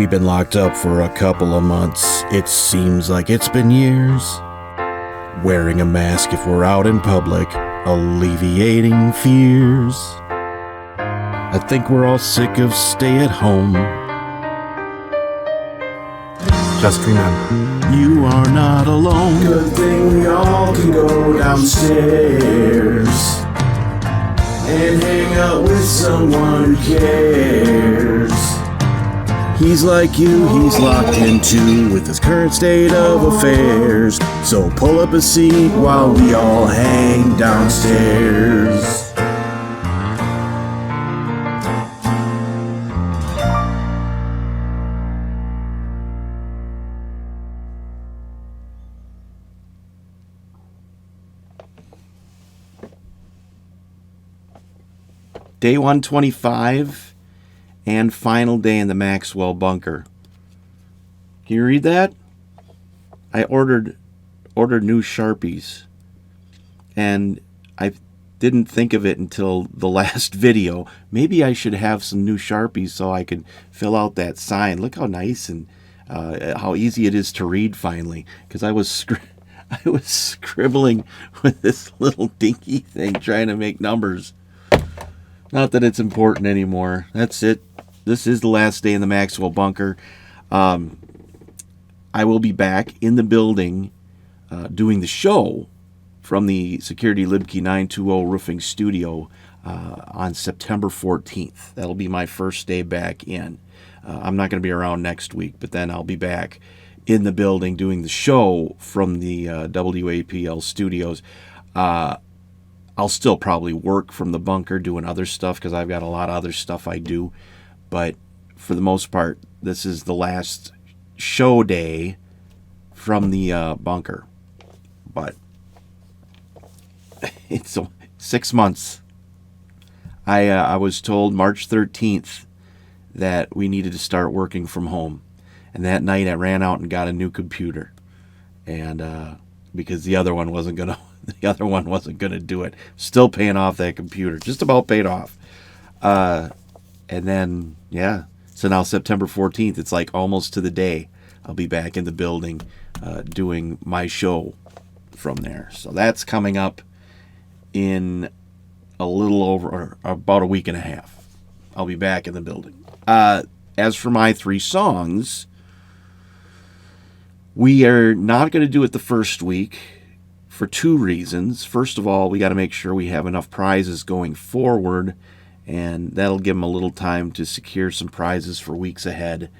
We've been locked up for a couple of months. It seems like it's been years. Wearing a mask if we're out in public, alleviating fears. I think we're all sick of stay at home. Just remember, you are not alone. Good thing we all can go downstairs and hang out with someone who cares. He's like you, he's locked into with his current state of affairs. So pull up a seat while we all hang downstairs. Day 125 and final day in the Maxwell Bunker. Can you read that? I ordered new Sharpies, and I didn't think of it until the last video. Maybe I should have some new Sharpies so I could fill out that sign. Look how nice and how easy it is to read finally, because I was scribbling with this little dinky thing trying to make numbers. Not that it's important anymore. That's it. This is the last day in the Maxwell Bunker. I will be back in the building doing the show from the Security Libkey 920 Roofing Studio on September 14th. That'll be my first day back in. I'm not going to be around next week, but then I'll be back in the building doing the show from the WAPL studios. I'll still probably work from the bunker doing other stuff because I've got a lot of other stuff I do. But for the most part, this is the last show day from the bunker. But it's 6 months. I was told March 13th that we needed to start working from home. And that night I ran out and got a new computer. And because the other one wasn't going to do it. Still paying off that computer. Just about paid off. And then, yeah. So now September 14th, it's like almost to the day. I'll be back in the building doing my show from there. So that's coming up in a little over, or about a week and a half. I'll be back in the building. As for my 3 songs, we are not going to do it the first week for 2 reasons. First of all, we got to make sure we have enough prizes going forward, and that'll give them a little time to secure some prizes for weeks ahead,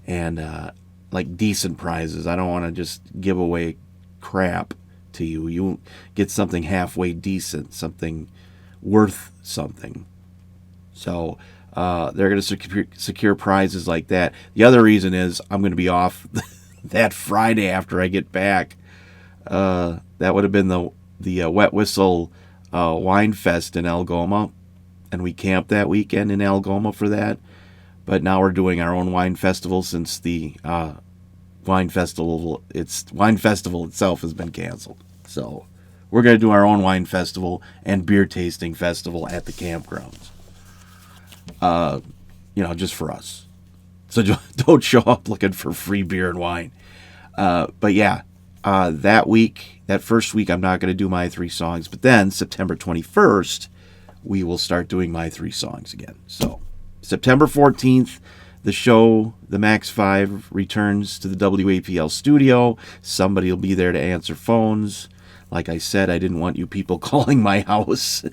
and like decent prizes. I don't want to just give away crap to you. You get something halfway decent, something worth something. So they're going to secure prizes like that. The other reason is I'm going to be off that Friday after I get back. That would have been the Wet Whistle Wine Fest in Algoma, and we camped that weekend in Algoma for that. But now we're doing our own wine festival since the wine festival itself has been canceled. So we're going to do our own wine festival and beer tasting festival at the campgrounds. Just for us. So don't show up looking for free beer and wine. But yeah. That first week, I'm not going to do my 3 songs. But then, September 21st, we will start doing my 3 songs again. So, September 14th, the show, the Max 5, returns to the WAPL studio. Somebody will be there to answer phones. Like I said, I didn't want you people calling my house.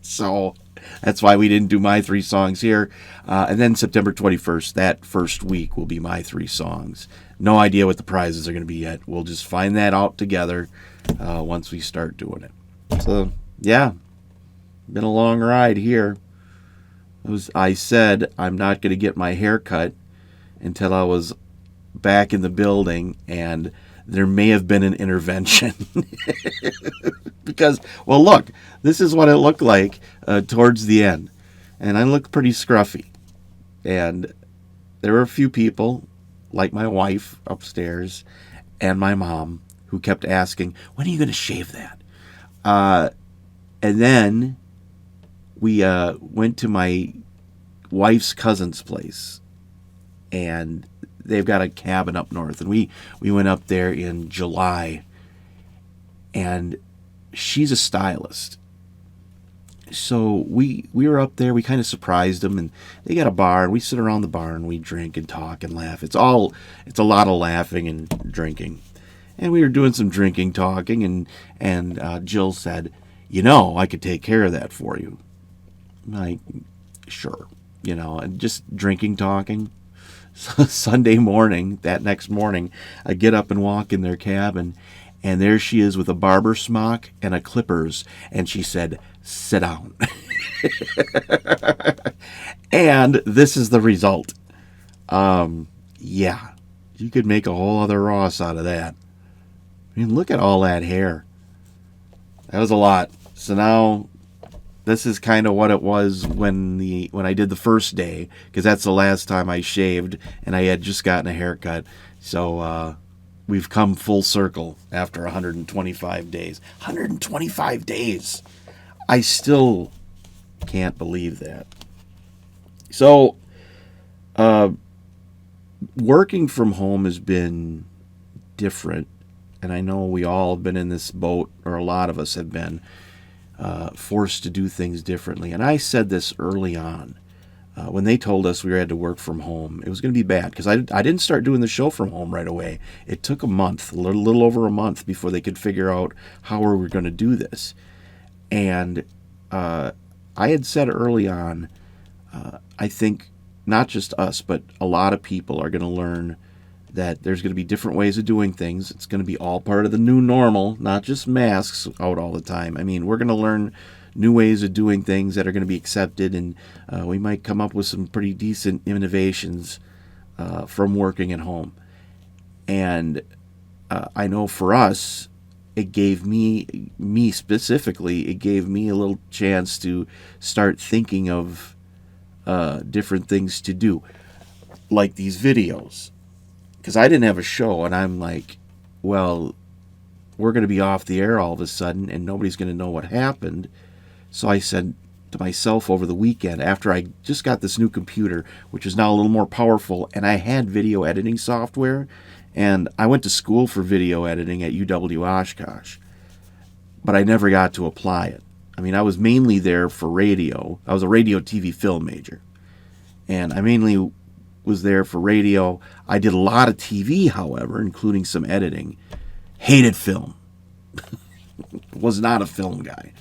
So, that's why we didn't do my 3 songs here. And then September 21st, that first week, will be my 3 songs. No idea what the prizes are going to be yet. We'll just find that out together once we start doing it. So, yeah. Been a long ride here. I said I'm not going to get my hair cut until I was back in the building, and there may have been an intervention. Because, well, look, this is what it looked like towards the end. And I looked pretty scruffy. And there were a few people, like my wife upstairs and my mom, who kept asking, when are you going to shave that? And then we went to my wife's cousin's place and they've got a cabin up north. And we went up there in July, and she's a stylist. So we were up there. We kind of surprised them, and they got a bar, and we sit around the bar and we drink and talk and laugh. It's a lot of laughing and drinking. And we were doing some drinking, talking, and Jill said, I could take care of that for you. I'm like, sure, and just drinking, talking. So Sunday morning, that next morning, I get up and walk in their cabin, and there she is with a barber smock and a clippers, and she said, sit down. And this is the result. Yeah, you could make a whole other Ross out of that. I mean, look at all that hair. That was a lot. So now this is kind of what it was when I did the first day, because that's the last time I shaved, and I had just gotten a haircut. So we've come full circle after 125 days. 125 days! I still can't believe that. So working from home has been different, and I know we all have been in this boat, or a lot of us have been, forced to do things differently. And I said this early on when they told us we had to work from home. It was going to be bad, because I didn't start doing the show from home right away. It took a little over a month before they could figure out how we were going to do this. And I had said early on, I think not just us, but a lot of people are going to learn that there's going to be different ways of doing things. It's going to be all part of the new normal, not just masks out all the time. I mean, we're going to learn new ways of doing things that are going to be accepted, and we might come up with some pretty decent innovations from working at home. And I know for us, it gave me specifically, it gave me a little chance to start thinking of different things to do, like these videos. Because I didn't have a show, and I'm like, well, we're going to be off the air all of a sudden, and nobody's going to know what happened. So I said to myself over the weekend, after I just got this new computer, which is now a little more powerful, and I had video editing software, and I went to school for video editing at UW-Oshkosh, but I never got to apply it. I mean, I was mainly there for radio. I was a radio TV film major, and I mainly was there for radio. I did a lot of TV, however, including some editing. Hated film. Was not a film guy.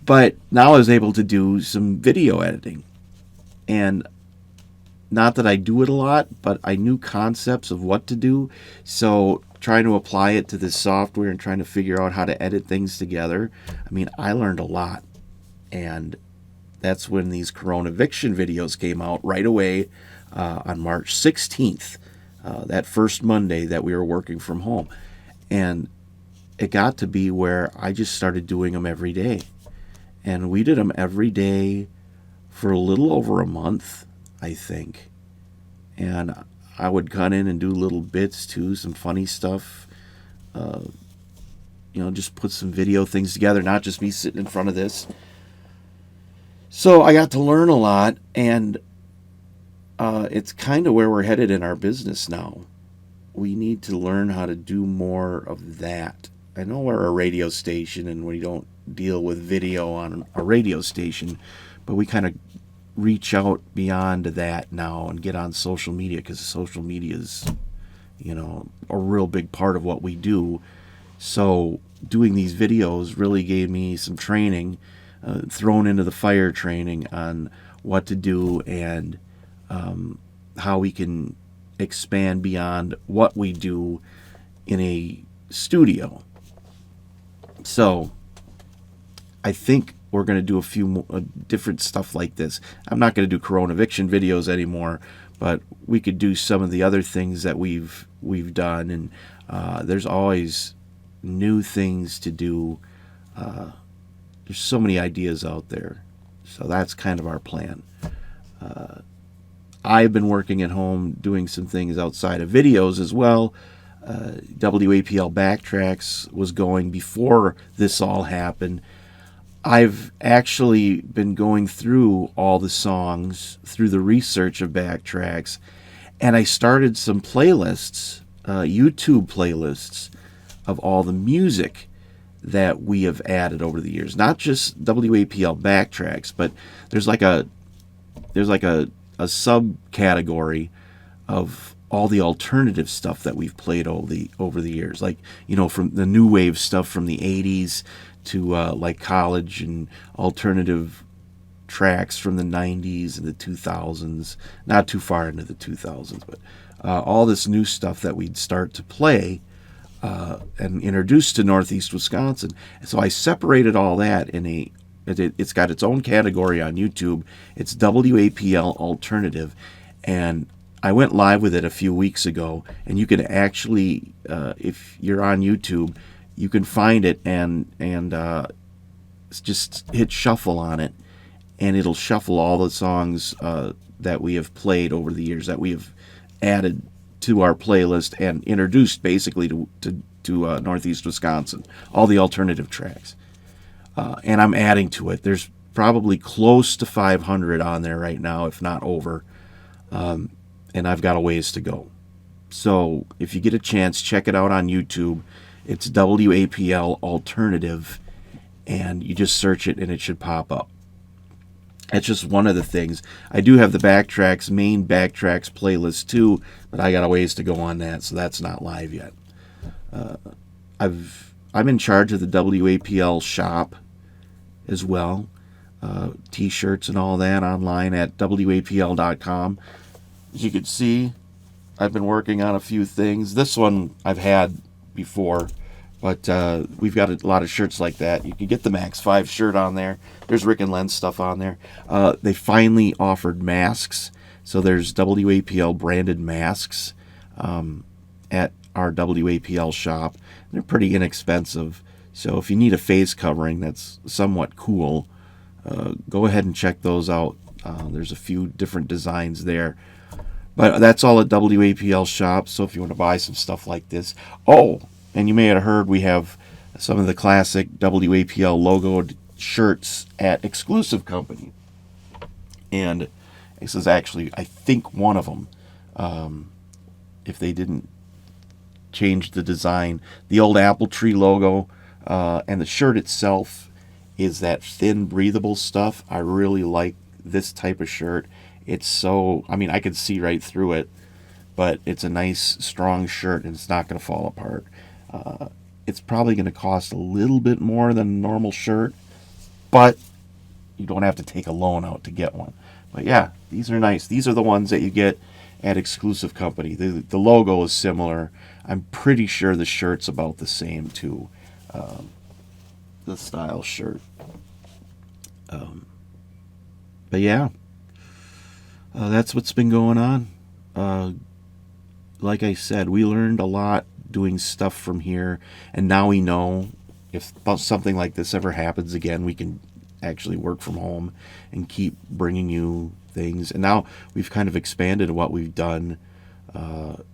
But now I was able to do some video editing. And not that I do it a lot, but I knew concepts of what to do. So trying to apply it to this software and trying to figure out how to edit things together, I mean, I learned a lot. And that's when these CoronaViction videos came out right away on March 16th, that first Monday that we were working from home. And it got to be where I just started doing them every day. And we did them every day for a little over a month, I think. And I would cut in and do little bits too, some funny stuff. Just put some video things together, not just me sitting in front of this. So I got to learn a lot, and it's kind of where we're headed in our business now. We need to learn how to do more of that. I know we're a radio station and we don't deal with video on a radio station, but we kind of reach out beyond that now and get on social media, because social media is, a real big part of what we do. So doing these videos really gave me some training, thrown into the fire training on what to do and how we can expand beyond what we do in a studio. So I think we're going to do a few more, different stuff like this. I'm not going to do CoronaViction videos anymore, but we could do some of the other things that we've done, and there's always new things to do. There's so many ideas out there. So that's kind of our plan. I've been working at home doing some things outside of videos as well. WAPL Backtracks was going before this all happened. I've actually been going through all the songs through the research of Backtracks, And I started some playlists, YouTube playlists, of all the music that we have added over the years. Not just WAPL backtracks, but there's like a subcategory of all the alternative stuff that we've played over the years. Like, from the new wave stuff from the 80s to like college and alternative tracks from the 90s and the 2000s. Not too far into the 2000s, but all this new stuff that we'd start to play and introduce to Northeast Wisconsin. So I separated all that it's got its own category on YouTube. It's WAPL Alternative, and I went live with it a few weeks ago, and you can actually, if you're on YouTube, you can find it and just hit shuffle on it, and it'll shuffle all the songs that we have played over the years, that we have added to our playlist and introduced basically to Northeast Wisconsin, all the alternative tracks. And I'm adding to it. There's probably close to 500 on there right now, if not over. And I've got a ways to go. So if you get a chance, check it out on YouTube. It's WAPL Alternative, and you just search it and it should pop up. That's just one of the things. I do have the main backtracks playlist too, but I got a ways to go on that, so that's not live yet. I'm in charge of the WAPL shop as well. T-shirts and all that online at WAPL.com. As you can see, I've been working on a few things. This one I've had before, but we've got a lot of shirts like that. You can get the Max 5 shirt on there. There's Rick and Len stuff on there. They finally offered masks, so there's WAPL branded masks at our WAPL shop. They're pretty inexpensive, so if you need a face covering that's somewhat cool, go ahead and check those out. There's a few different designs there. But that's all at WAPL shop, so if you want to buy some stuff like this. Oh, and you may have heard we have some of the classic WAPL logoed shirts at Exclusive Company. And this is actually, I think, one of them. If they didn't change the design. The old apple tree logo and the shirt itself is that thin, breathable stuff. I really like this type of shirt. It's so, I can see right through it, but it's a nice, strong shirt, and it's not going to fall apart. It's probably going to cost a little bit more than a normal shirt, but you don't have to take a loan out to get one. But yeah, these are nice. These are the ones that you get at Exclusive Company. The logo is similar. I'm pretty sure the shirt's about the same too. The style shirt. But yeah, that's what's been going on. Like I said, we learned a lot doing stuff from here, and now we know if something like this ever happens again, we can actually work from home and keep bringing you things. And now we've kind of expanded what we've done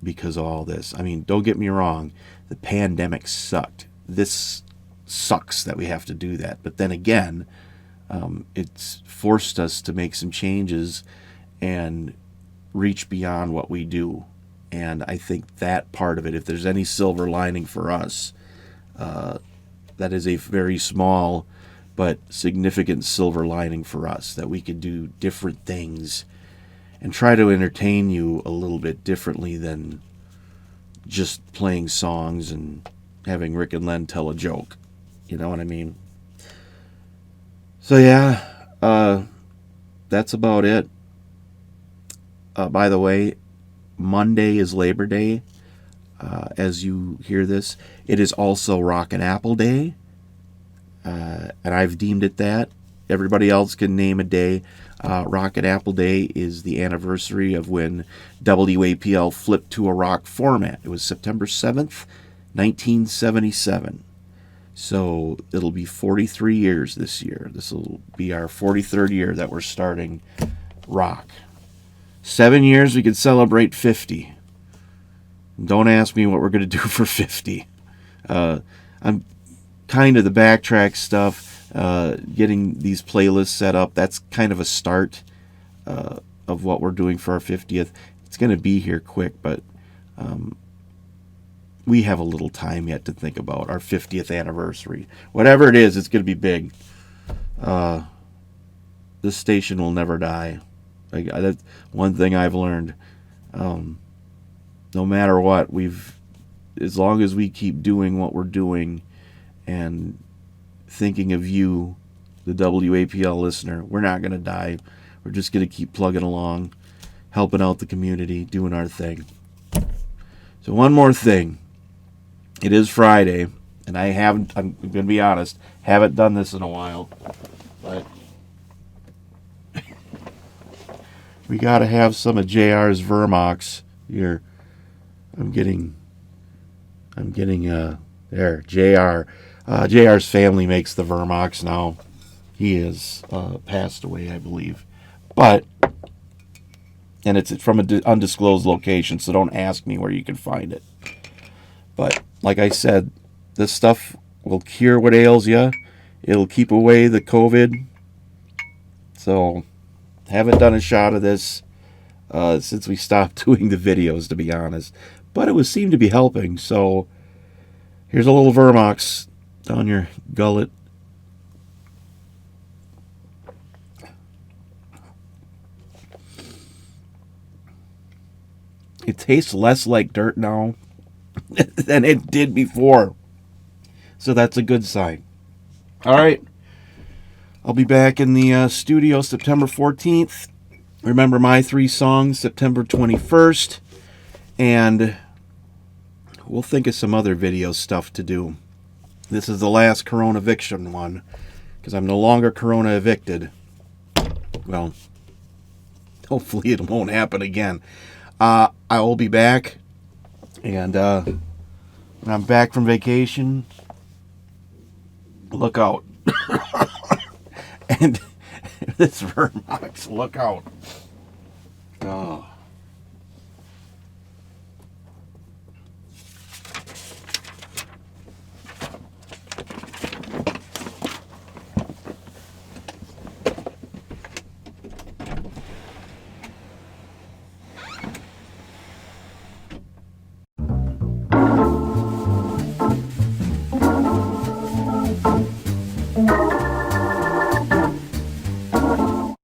because of all this. Don't get me wrong, the pandemic sucked. This sucks that we have to do that, but then again, it's forced us to make some changes and reach beyond what we do. And I think that part of it, if there's any silver lining for us, that is a very small but significant silver lining for us, that we can do different things and try to entertain you a little bit differently than just playing songs and having Rick and Len tell a joke. You know what I mean? So yeah, that's about it. By the way, Monday is Labor Day. As you hear this, it is also Rockin' Apple Day, and I've deemed it that. Everybody else can name a day. Rockin' Apple Day is the anniversary of when WAPL flipped to a rock format. It was September 7th, 1977. So it'll be 43 years this year. This will be our 43rd year that we're starting rock. 7 years, we could celebrate 50. Don't ask me what we're going to do for 50. I'm kind of the backtrack stuff, getting these playlists set up. That's kind of a start of what we're doing for our 50th. it's going to be here quick, but we have a little time yet to think about our 50th anniversary. Whatever it is, it's going to be big. This station will never die. That's one thing I've learned. No matter what, as long as we keep doing what we're doing and thinking of you, the WAPL listener, we're not going to die. We're just going to keep plugging along, helping out the community, doing our thing. So one more thing. It is Friday, and I'm going to be honest, haven't done this in a while, but we got to have some of JR's Vermox here. I'm getting there, JR. JR's family makes the Vermox now. He is passed away, I believe. And it's from an undisclosed location, so don't ask me where you can find it. But like I said, this stuff will cure what ails you. It'll keep away the COVID. So, haven't done a shot of this since we stopped doing the videos, to be honest. But it seemed to be helping. So, here's a little Vermox down your gullet. It tastes less like dirt now than it did before. So that's a good sign. All right. I'll be back in the studio September 14th. Remember my 3 songs, September 21st. And we'll think of some other video stuff to do. This is the last CoronaViction one, because I'm no longer Corona evicted. Well, hopefully it won't happen again. I will be back, and when I'm back from vacation, look out. And this Vermox, look out. Oh.